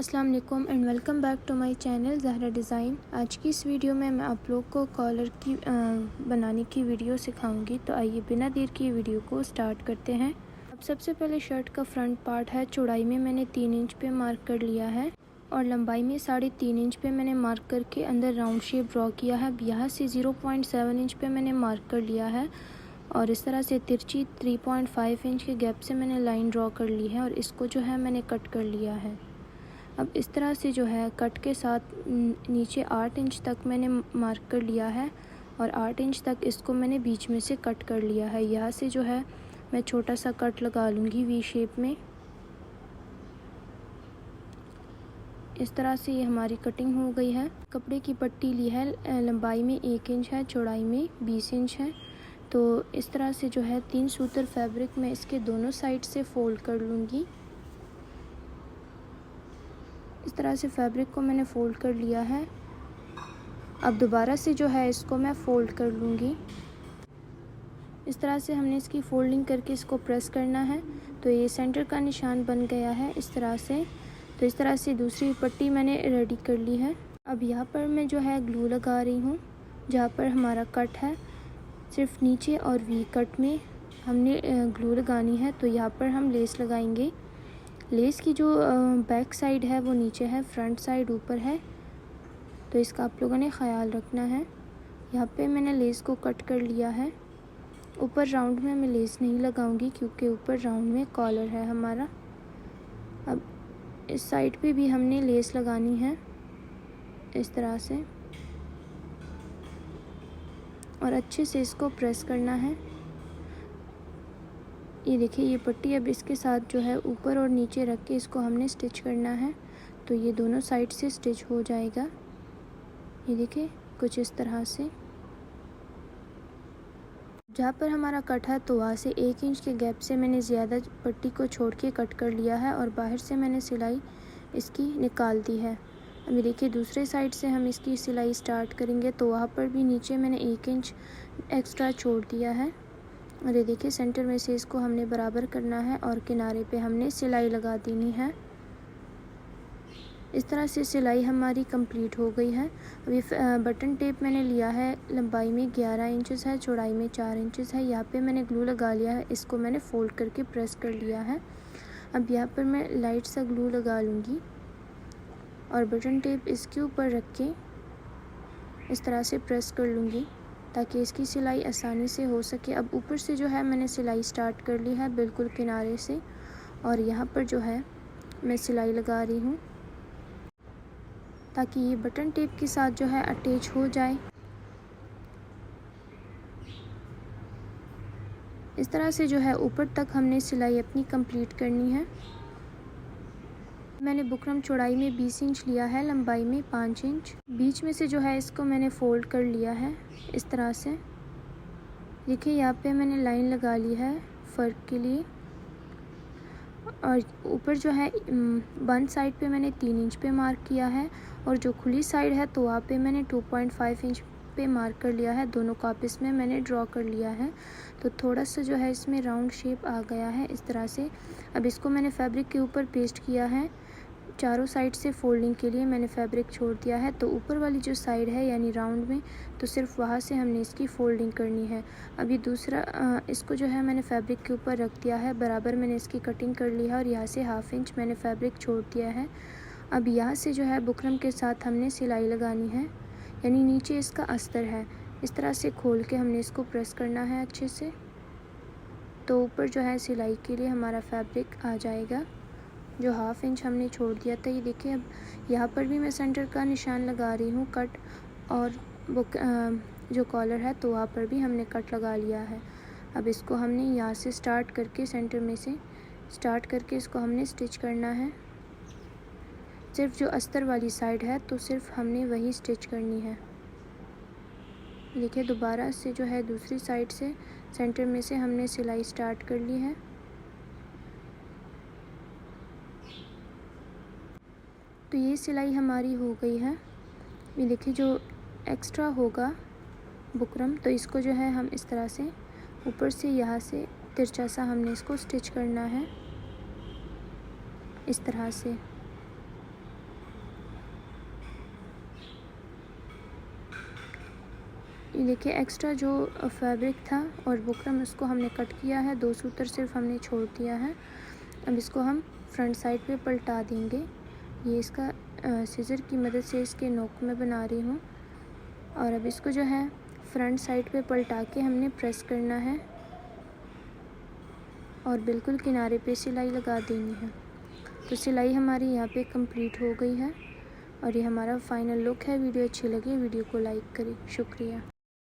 अस्सलाम वालेकुम and welcome back to my channel Zahra design. आज की इस वीडियो में मैं आप लोग को कॉलर की बनाने की वीडियो सिखाऊंगी। तो आइए बिना देर की वीडियो को स्टार्ट करते हैं। अब सबसे पहले शर्ट का फ्रंट पार्ट है। चौड़ाई में मैंने 3 इंच पे मार्क कर लिया है और लंबाई में 3.5 इंच पे मैंने मार्क करके अंदर राउंड शेप ड्रॉ किया है। यहाँ से 0.7 इंच पे मैंने मार्क कर लिया है और इस तरह से तिरछी 3.5 इंच के गैप से मैंने लाइन ड्रॉ कर ली है और इसको जो है मैंने कट कर लिया है। अब इस तरह से जो है कट के साथ नीचे 8 इंच तक मैंने मार्क कर लिया है और 8 इंच तक इसको मैंने बीच में से कट कर लिया है। यहाँ से जो है मैं छोटा सा कट लगा लूँगी वी शेप में। इस तरह से ये हमारी कटिंग हो गई है। कपड़े की पट्टी ली है, लंबाई में 1 इंच है, चौड़ाई में 20 इंच है। तो इस तरह से जो है 3 सूतर फैब्रिक मैं इसके दोनों साइड से फ़ोल्ड कर लूँगी। इस तरह से फैब्रिक को मैंने फ़ोल्ड कर लिया है। अब दोबारा से जो है इसको मैं फ़ोल्ड कर लूँगी। इस तरह से हमने इसकी फ़ोल्डिंग करके इसको प्रेस करना है। तो ये सेंटर का निशान बन गया है इस तरह से। तो इस तरह से दूसरी पट्टी मैंने रेडी कर ली है। अब यहाँ पर मैं जो है ग्लू लगा रही हूँ जहाँ पर हमारा कट है। सिर्फ नीचे और वी कट में हमने ग्लू लगानी है। तो यहाँ पर हम लेस लगाएंगे। लेस की जो बैक साइड है वो नीचे है, फ्रंट साइड ऊपर है। तो इसका आप लोगों ने ख़याल रखना है। यहाँ पे मैंने लेस को कट कर लिया है। ऊपर राउंड में मैं लेस नहीं लगाऊंगी क्योंकि ऊपर राउंड में कॉलर है हमारा। अब इस साइड पे भी हमने लेस लगानी है इस तरह से और अच्छे से इसको प्रेस करना है। ये देखिए ये पट्टी अब इसके साथ जो है ऊपर और नीचे रख के इसको हमने स्टिच करना है। तो ये दोनों साइड से स्टिच हो जाएगा। ये देखिए कुछ इस तरह से। जहाँ पर हमारा कट है तो वहाँ से 1 इंच के गैप से मैंने ज़्यादा पट्टी को छोड़ के कट कर लिया है और बाहर से मैंने सिलाई इसकी निकाल दी है। अभी देखिए दूसरे साइड से हम इसकी सिलाई स्टार्ट करेंगे। तो वहाँ पर भी नीचे मैंने 1 इंच एक्स्ट्रा छोड़ दिया है और ये देखिए सेंटर में से इसको हमने बराबर करना है और किनारे पे हमने सिलाई लगा देनी है। इस तरह से सिलाई हमारी कंप्लीट हो गई है। अभी बटन टेप मैंने लिया है, लंबाई में 11 इंचेस है, चौड़ाई में 4 इंचेस है। यहाँ पे मैंने ग्लू लगा लिया है, इसको मैंने फ़ोल्ड करके प्रेस कर लिया है। अब यहाँ पर मैं लाइट सा ग्लू लगा लूँगी और बटन टेप इसके ऊपर रख के इस तरह से प्रेस कर लूँगी ताकि इसकी सिलाई आसानी से हो सके। अब ऊपर से जो है मैंने सिलाई स्टार्ट कर ली है बिल्कुल किनारे से और यहाँ पर जो है मैं सिलाई लगा रही हूँ ताकि ये बटन टेप के साथ जो है अटैच हो जाए। इस तरह से जो है ऊपर तक हमने सिलाई अपनी कंप्लीट करनी है। मैंने बुकरम चौड़ाई में 20 इंच लिया है, लंबाई में 5 इंच। बीच में से जो है इसको मैंने फ़ोल्ड कर लिया है इस तरह से। देखिए यहाँ पे मैंने लाइन लगा ली है फ़र्क के लिए और ऊपर जो है बंद साइड पे मैंने 3 इंच पे मार्क किया है और जो खुली साइड है तो वहाँ पे मैंने 2.5 इंच पे मार्क कर लिया है। दोनों का आपस में मैंने ड्रॉ कर लिया है। तो थोड़ा सा जो है इसमें राउंड शेप आ गया है इस तरह से। अब इसको मैंने फैब्रिक के ऊपर पेस्ट किया है। चारों साइड से फोल्डिंग के लिए मैंने फैब्रिक छोड़ दिया है। तो ऊपर वाली जो साइड है यानी राउंड में तो सिर्फ वहाँ से हमने इसकी फ़ोल्डिंग करनी है। अभी दूसरा इसको जो है मैंने फैब्रिक के ऊपर रख दिया है, बराबर मैंने इसकी कटिंग कर ली है और यहाँ से 1/2 इंच मैंने फैब्रिक छोड़ दिया है। अब यहाँ से जो है बुकरम के साथ हमने सिलाई लगानी है यानी नीचे इसका अस्तर है। इस तरह से खोल के हमने इसको प्रेस करना है अच्छे से। तो ऊपर जो है सिलाई के लिए हमारा फैब्रिक आ जाएगा जो 1/2 इंच हमने छोड़ दिया था। ये देखिए अब यहाँ पर भी मैं सेंटर का निशान लगा रही हूँ कट और जो कॉलर है तो वहाँ पर भी हमने कट लगा लिया है। अब इसको हमने यहाँ से स्टार्ट करके सेंटर में से स्टार्ट करके इसको हमने स्टिच करना है। सिर्फ जो अस्तर वाली साइड है तो सिर्फ हमने वही स्टिच करनी है। देखिए दोबारा से जो है दूसरी साइड से सेंटर में से हमने सिलाई स्टार्ट कर ली है। तो ये सिलाई हमारी हो गई है। ये देखिए जो एक्स्ट्रा होगा बुकरम तो इसको जो है हम इस तरह से ऊपर से यहाँ से तिरछा सा हमने इसको स्टिच करना है इस तरह से। ये देखिए एक्स्ट्रा जो फैब्रिक था और बुकरम उसको हमने कट किया है, 2 सूत्र सिर्फ हमने छोड़ दिया है। अब इसको हम फ्रंट साइड पे पलटा देंगे। ये इसका सीज़र की मदद से इसके नोक में बना रही हूँ और अब इसको जो है फ्रंट साइड पे पलटा के हमने प्रेस करना है और बिल्कुल किनारे पे सिलाई लगा देनी है। तो सिलाई हमारी यहाँ पे कंप्लीट हो गई है और ये हमारा फाइनल लुक है। वीडियो अच्छी लगी वीडियो को लाइक करें। शुक्रिया।